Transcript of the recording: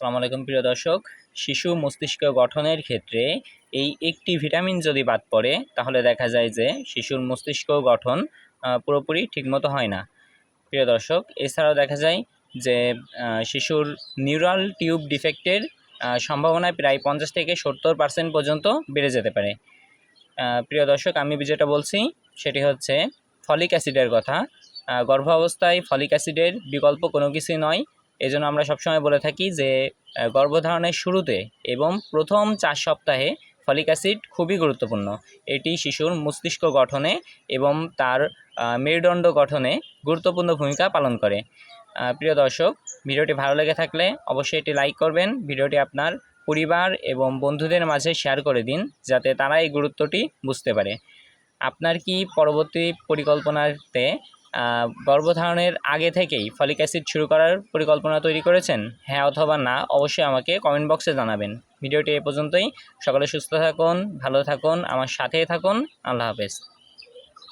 আসসালামু আলাইকুম প্রিয় দর্শক। শিশু মস্তিষ্ক গঠনের ক্ষেত্রে এই একটি ভিটামিন যদি বাদ পড়ে তাহলে দেখা যায় যে শিশুর মস্তিষ্ক গঠন পুরোপুরি ঠিকমতো হয় না। প্রিয় দর্শক, এছাড়াও দেখা যায় যে শিশুর নিউরাল টিউব ডিফেক্টের সম্ভাবনায় প্রায় 50 থেকে 70% পর্যন্ত বেড়ে যেতে পারে। প্রিয় দর্শক, আমি যেটা বলছি সেটি হচ্ছে ফলিক অ্যাসিডের কথা। গর্ভাবস্থায় ফলিক অ্যাসিডের বিকল্প কোনো কিছুই নয়। এজন্য আমরা সবসময় বলে থাকি যে গর্ভধারণের শুরুতে এবং প্রথম 4 সপ্তাহে ফলিক অ্যাসিড খুবই গুরুত্বপূর্ণ। এটি শিশুর মস্তিষ্ক গঠনে এবং তার মেরুদণ্ড গঠনে গুরুত্বপূর্ণ ভূমিকা পালন করে। প্রিয় দর্শক, ভিডিওটি ভালো লেগে থাকলে অবশ্যই এটি লাইক করবেন। ভিডিওটি আপনার পরিবার এবং বন্ধুদের মাঝে শেয়ার করে দিন যাতে তারা এই গুরুত্বটি বুঝতে পারে। আপনার কি পরবর্তী পরিকল্পনাতে গর্ভধারণের আগে থেকেই ফলিক অ্যাসিড শুরু করার পরিকল্পনা তৈরি করেছেন? হ্যাঁ অথবা না অবশ্যই আমাকে কমেন্ট বক্সে জানাবেন। ভিডিওটি এ পর্যন্তই। সকলে সুস্থ থাকুন, ভালো থাকুন, আমার সাথেই থাকুন। আল্লাহ হাফেজ।